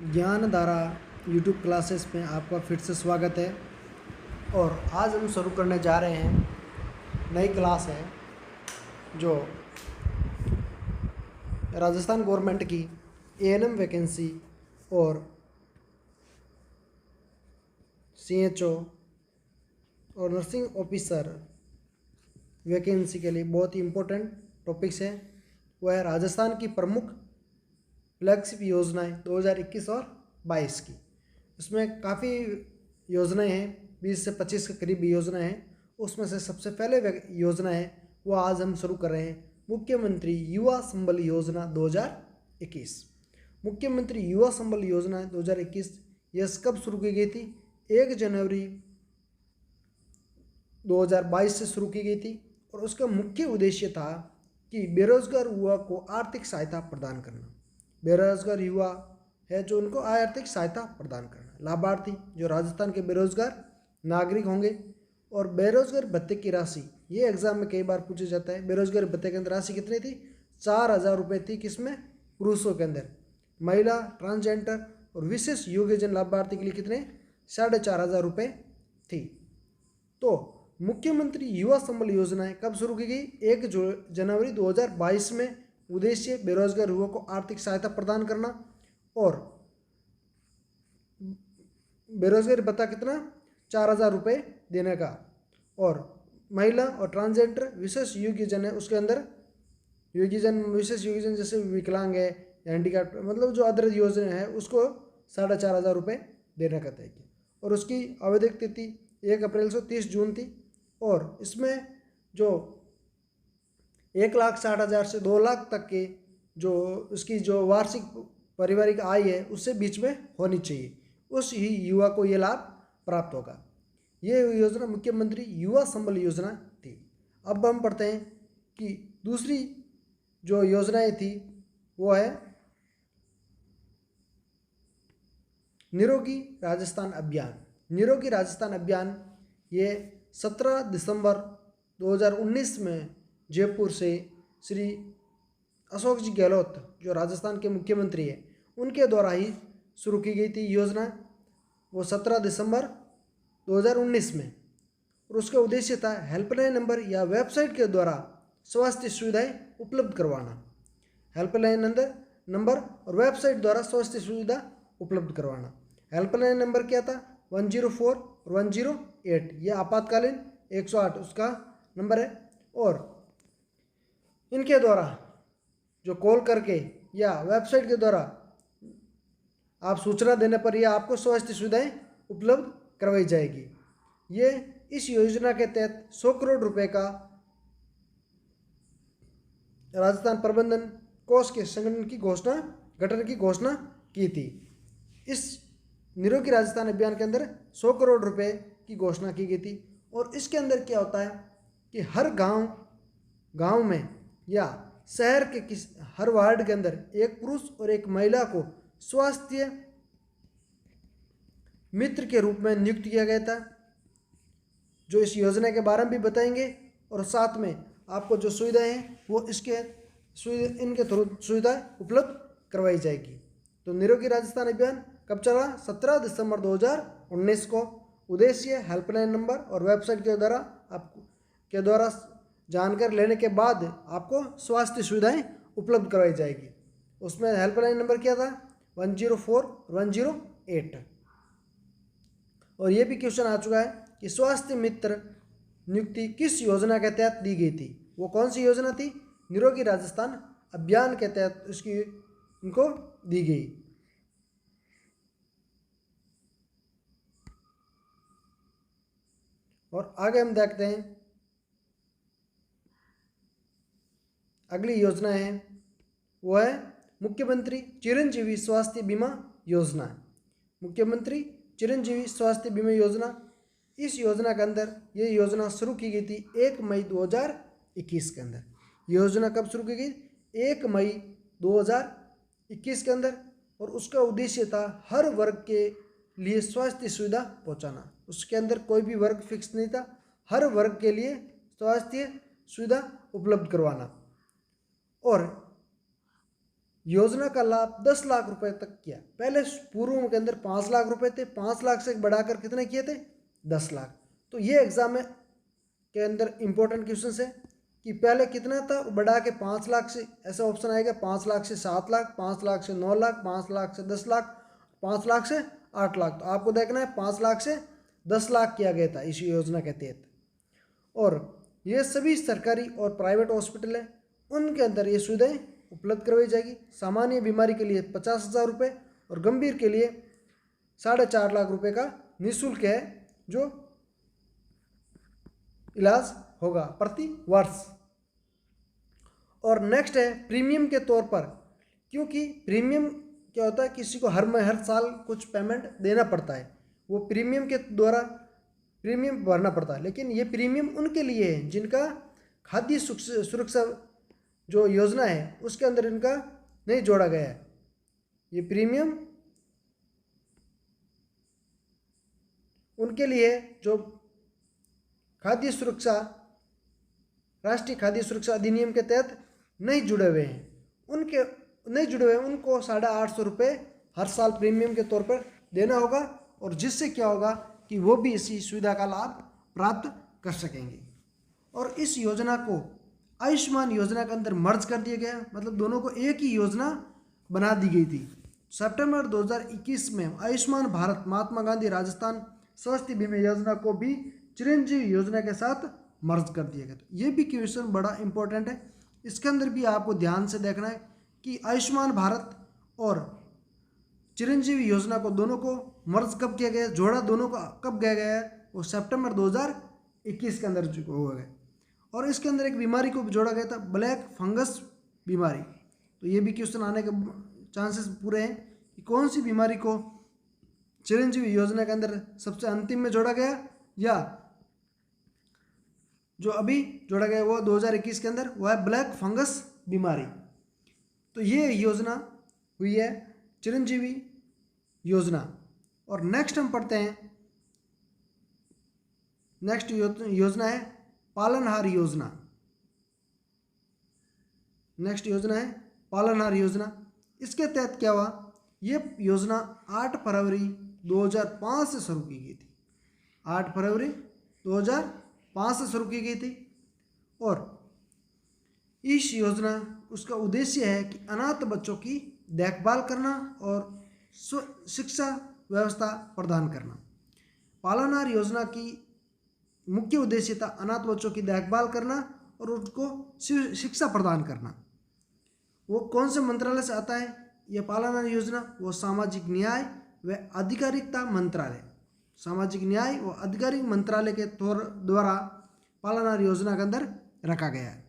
Gyandhara YouTube classes में आपका फिर से स्वागत है। और आज हम शुरू करने जा रहे हैं नई क्लास है जो राजस्थान गवर्नमेंट की एएनएम वैकेंसी और सीएचओ और नर्सिंग ऑफिसर वैकेंसी के लिए बहुत ही इम्पोर्टेंट टॉपिक्स है। वह है राजस्थान की प्रमुख फ्लैगशिप योजनाएं 2021 और 22 की। उसमें काफ़ी योजनाएं हैं, 20 से 25 के करीब योजनाएं हैं। उसमें से सबसे पहले योजना है वो आज हम शुरू कर रहे हैं, मुख्यमंत्री युवा संबल योजना 2021। मुख्यमंत्री युवा संबल योजना 2021 यह कब शुरू की गई थी? 1 जनवरी 2022 से शुरू की गई थी और उसका मुख्य उद्देश्य था कि बेरोजगार युवा को आर्थिक सहायता प्रदान करना। बेरोजगार युवा है जो उनको आर्थिक सहायता प्रदान करना। लाभार्थी जो राजस्थान के बेरोजगार नागरिक होंगे। और बेरोजगार भत्ते की राशि, ये एग्जाम में कई बार पूछा जाता है। बेरोजगार भत्ते के अंदर राशि कितनी थी? 4,000 रुपये थी। किसमें? पुरुषों के अंदर। महिला, ट्रांसजेंडर और विशेष योग्यजन लाभार्थी के लिए कितने? 4,500 रुपये थी। तो मुख्यमंत्री युवा संबल योजनाएं कब शुरू की गई? 1 जनवरी 2022 में। उद्देश्य बेरोजगार युवाओं को आर्थिक सहायता प्रदान करना और बेरोजगारी भत्ता कितना? 4,000 रुपये देने का। और महिला और ट्रांसजेंडर विशेष योग्यजन है, उसके अंदर योग्यजन, विशेष योग्यजन जैसे विकलांग है, हैंडीकैप, मतलब जो अदर योजना है उसको 4,500 रुपये देने का तय किया। और उसकी आवधिक तिथि 1 अप्रैल से 30 जून थी। और इसमें जो 1,60,000 से 2 लाख तक के जो उसकी जो वार्षिक पारिवारिक आय है उससे बीच में होनी चाहिए, उस ही युवा को ये लाभ प्राप्त होगा। ये योजना मुख्यमंत्री युवा संबल योजना थी। अब हम पढ़ते हैं कि दूसरी जो योजनाएं थी वो है निरोगी राजस्थान अभियान। निरोगी राजस्थान अभियान ये 17 दिसंबर 2019 में जयपुर से श्री अशोक जी गहलोत जो राजस्थान के मुख्यमंत्री हैं उनके द्वारा ही शुरू की गई थी योजना। वो 17 दिसंबर 2019 में। और उसका उद्देश्य था हेल्पलाइन नंबर या वेबसाइट के द्वारा स्वास्थ्य सुविधाएं उपलब्ध करवाना। हेल्पलाइन नंबर और वेबसाइट द्वारा स्वास्थ्य सुविधा उपलब्ध करवाना। हेल्पलाइन नंबर क्या था? 104 और 108, यह आपातकालीन 108 उसका नंबर है। और इनके द्वारा जो कॉल करके या वेबसाइट के द्वारा आप सूचना देने पर यह आपको स्वास्थ्य सुविधाएं उपलब्ध करवाई जाएगी। ये इस योजना के तहत 100 करोड़ रुपए का राजस्थान प्रबंधन कोष के गठन की घोषणा की थी। इस निरोगी राजस्थान अभियान के अंदर 100 करोड़ रुपए की घोषणा की गई थी। और इसके अंदर क्या होता है कि हर गांव में या शहर के हर वार्ड के अंदर एक पुरुष और एक महिला को स्वास्थ्य मित्र के रूप में नियुक्त किया गया था, जो इस योजना के बारे में भी बताएंगे। और साथ में आपको जो सुविधाएं हैं वो इनके थ्रू सुविधा उपलब्ध करवाई जाएगी। तो निरोगी राजस्थान अभियान कब चला? 17 दिसंबर 2019 को। उद्देश्य हेल्पलाइन नंबर और वेबसाइट के द्वारा जानकारी लेने के बाद आपको स्वास्थ्य सुविधाएं उपलब्ध करवाई जाएगी। उसमें हेल्पलाइन नंबर क्या था? 104 और 108। और ये भी क्वेश्चन आ चुका है कि स्वास्थ्य मित्र नियुक्ति किस योजना के तहत दी गई थी? वो कौन सी योजना थी? निरोगी राजस्थान अभियान के तहत इनको दी गई। और आगे हम देखते हैं अगली योजना है, वो है मुख्यमंत्री चिरंजीवी स्वास्थ्य बीमा योजना। मुख्यमंत्री चिरंजीवी स्वास्थ्य बीमा योजना, इस योजना के अंदर ये योजना शुरू की गई थी 1 मई 2021 के अंदर। योजना कब शुरू की गई? 1 मई 2021 के अंदर। और उसका उद्देश्य था हर वर्ग के लिए स्वास्थ्य सुविधा पहुंचाना। उसके अंदर कोई भी वर्ग फिक्स नहीं था, हर वर्ग के लिए स्वास्थ्य सुविधा उपलब्ध करवाना। और योजना का लाभ 10 लाख रुपए तक किया। पहले पूर्व के अंदर 5 लाख रुपए थे, 5 लाख से बढ़ाकर कितने किए थे? 10 लाख। तो ये एग्जाम में के अंदर इंपॉर्टेंट क्वेश्चन है कि पहले कितना था, बढ़ा के 5 लाख से, ऐसा ऑप्शन आएगा 5 लाख से 7 लाख, 5 लाख से 9 लाख, 5 लाख से 10 लाख, 5 लाख से 8 लाख। तो आपको देखना है 5 लाख से 10 लाख किया गया था इस योजना के तहत। और ये सभी सरकारी और प्राइवेट हॉस्पिटल है, उनके अंदर ये सुविधाएं उपलब्ध करवाई जाएगी। सामान्य बीमारी के लिए 50,000 रुपये और गंभीर के लिए 4.5 लाख रुपए का निःशुल्क है जो इलाज होगा प्रति वर्ष। और नेक्स्ट है प्रीमियम के तौर पर, क्योंकि प्रीमियम क्या होता है, किसी को हर साल कुछ पेमेंट देना पड़ता है, वो प्रीमियम के द्वारा प्रीमियम भरना पड़ता है। लेकिन ये प्रीमियम उनके लिए है जिनका खाद्य सुरक्षा जो योजना है उसके अंदर इनका नहीं जोड़ा गया है। ये प्रीमियम उनके लिए जो खाद्य सुरक्षा, राष्ट्रीय खाद्य सुरक्षा अधिनियम के तहत नहीं जुड़े हुए हैं, उनके नहीं जुड़े हुए हैं, उनको 850 रुपये हर साल प्रीमियम के तौर पर देना होगा। और जिससे क्या होगा कि वो भी इसी सुविधा का लाभ प्राप्त कर सकेंगे। और इस योजना को आयुष्मान योजना के अंदर मर्ज कर दिया गया, मतलब दोनों को एक ही योजना बना दी गई थी। सितंबर 2021 में आयुष्मान भारत महात्मा गांधी राजस्थान स्वास्थ्य बीमा योजना को भी चिरंजीवी योजना के साथ मर्ज कर दिया गया। तो ये भी क्वेश्चन बड़ा इंपॉर्टेंट है, इसके अंदर भी आपको ध्यान से देखना है कि आयुष्मान भारत और चिरंजीवी योजना को दोनों को मर्ज कब किया गया, जोड़ा दोनों को कब किया गया है, वो सितंबर 2021 के अंदर हुआ गया। और इसके अंदर एक बीमारी को जोड़ा गया था, ब्लैक फंगस बीमारी। तो ये भी क्वेश्चन आने के चांसेस पूरे हैं कि कौन सी बीमारी को चिरंजीवी योजना के अंदर सबसे अंतिम में जोड़ा गया, या जो अभी जोड़ा गया वो 2021 के अंदर, वो है ब्लैक फंगस बीमारी। तो ये योजना हुई है चिरंजीवी योजना। और नेक्स्ट हम पढ़ते हैं, नेक्स्ट योजना है पालनहार योजना। नेक्स्ट योजना है पालनहार योजना। इसके तहत क्या हुआ, ये योजना 8 फरवरी 2005 से शुरू की गई थी। 8 फरवरी 2005 से शुरू की गई थी। और इस योजना, उसका उद्देश्य है कि अनाथ बच्चों की देखभाल करना और शिक्षा व्यवस्था प्रदान करना। पालनहार योजना की मुख्य उद्देश्य था अनाथ बच्चों की देखभाल करना और उनको शिक्षा प्रदान करना। वो कौन से मंत्रालय से आता है यह पालनहार योजना? वो सामाजिक न्याय व अधिकारिता मंत्रालय, सामाजिक न्याय व अधिकारिक मंत्रालय के द्वारा पालनहार योजना के अंदर रखा गया है।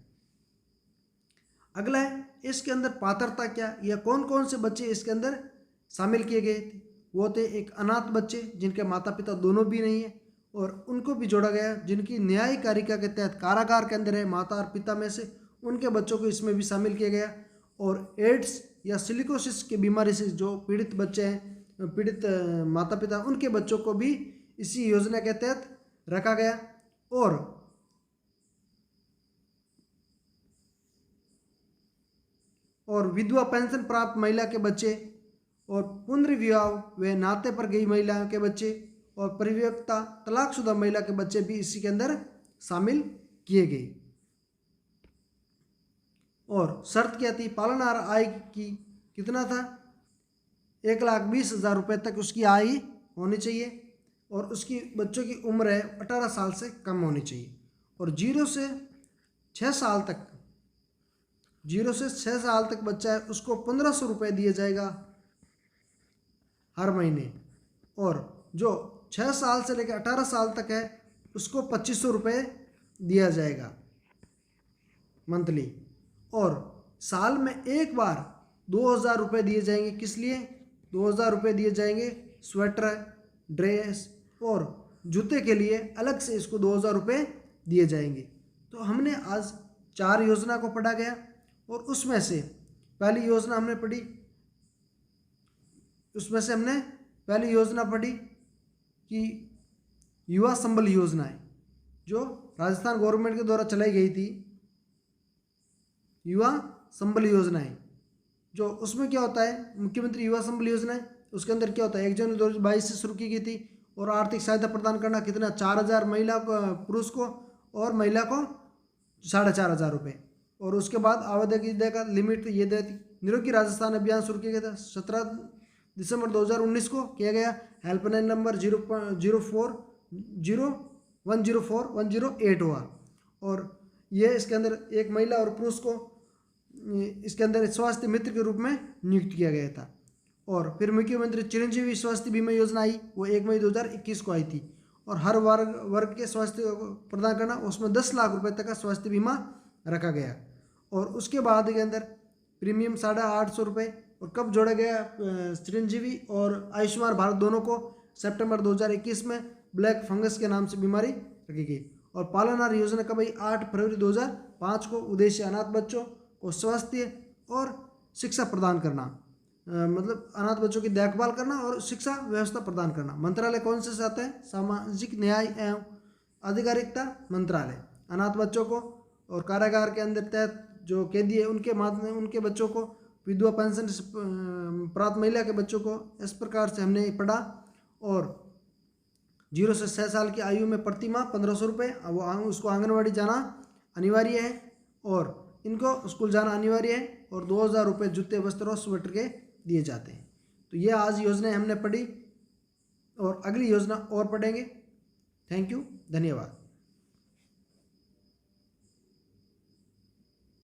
अगला है इसके अंदर पात्रता क्या, या कौन कौन से बच्चे इसके अंदर शामिल किए गए थे? वो थे एक अनाथ बच्चे जिनके माता पिता दोनों भी नहीं है, और उनको भी जोड़ा गया जिनकी न्याय कारिका के तहत कारागार के अंदर है माता और पिता में से, उनके बच्चों को इसमें भी शामिल किया गया। और एड्स या सिलिकोसिस की बीमारी से जो पीड़ित बच्चे हैं, पीड़ित माता पिता, उनके बच्चों को भी इसी योजना के तहत रखा गया। और विधवा पेंशन प्राप्त महिला के बच्चे, और पुनर्विवाह व नाते पर गई महिलाओं के बच्चे, और परिव्यक्ता तलाकशुदा महिला के बच्चे भी इसी के अंदर शामिल किए गए। और शर्त क्या थी? पालनहार आय की कितना था? 1,20,000 रुपये तक उसकी आय होनी चाहिए, और उसकी बच्चों की उम्र है 18 साल से कम होनी चाहिए। और 0 से 6 साल तक, 0 से 6 साल तक बच्चा है उसको 1,500 रुपये दिया जाएगा हर महीने। और जो 6 साल से लेकर 18 साल तक है उसको 2,500 रुपये दिया जाएगा मंथली। और साल में एक बार 2,000 रुपये दिए जाएंगे। किस लिए 2,000 रुपये दिए जाएंगे? स्वेटर, ड्रेस और जूते के लिए अलग से इसको 2,000 रुपये दिए जाएंगे। तो हमने आज 4 योजना को पढ़ा गया, और उसमें से पहली योजना हमने पढ़ी, उसमें से हमने पहली योजना पढ़ी कि युवा संबल योजना है, जो राजस्थान गवर्नमेंट के द्वारा चलाई गई थी। युवा संबल योजना है जो उसमें क्या होता है, मुख्यमंत्री युवा संबल योजना है, उसके अंदर क्या होता है 1 जनवरी 2022 से शुरू की गई थी। और आर्थिक सहायता प्रदान करना कितना, 4,000 महिला को, पुरुष को, और महिला को 4,500 रुपये। और उसके बाद आवेदन की का लिमिट ये दे दी। निरोगी राजस्थान अभियान शुरू किया गया था 17 दिसंबर 2019 को किया गया। हेल्पलाइन नंबर 040404108 हुआ। और ये इसके अंदर एक महिला और पुरुष को इसके अंदर स्वास्थ्य मित्र के रूप में नियुक्त किया गया था। और फिर मुख्यमंत्री चिरंजीवी स्वास्थ्य बीमा योजना आई, वो 1 मई 2021 को आई थी। और हर वर्ग के स्वास्थ्य प्रदान करना, उसमें 10 लाख रुपए तक का स्वास्थ्य बीमा रखा गया। और उसके बाद के अंदर प्रीमियम 850 रुपये। और कब जोड़ा गया चिरंजीवी और आयुष्मान भारत दोनों को, सितंबर 2021 में ब्लैक फंगस के नाम से बीमारी रखी गई। और पालनहार योजना कब आई, 8 फरवरी 2005 को। उद्देश्य अनाथ बच्चों को स्वास्थ्य और शिक्षा प्रदान करना, मतलब अनाथ बच्चों की देखभाल करना और शिक्षा व्यवस्था प्रदान करना। मंत्रालय कौन से आता है, सामाजिक न्याय एवं अधिकारिता मंत्रालय। अनाथ बच्चों को और कारागार के अंदर तहत जो कैदी है उनके माध्यम उनके बच्चों को विधवा पेंशन प्राप्त महिला के बच्चों को इस प्रकार से हमने पढ़ा। और 0 से 6 साल की आयु में प्रति माह 1,500 रुपये, वो उसको आंगनबाड़ी जाना अनिवार्य है और इनको स्कूल जाना अनिवार्य है। और 2,000 रुपये जूते वस्त्र और स्वेटर के दिए जाते हैं। तो ये आज योजनाएं हमने पढ़ी और अगली योजना और पढ़ेंगे। थैंक यू, धन्यवाद।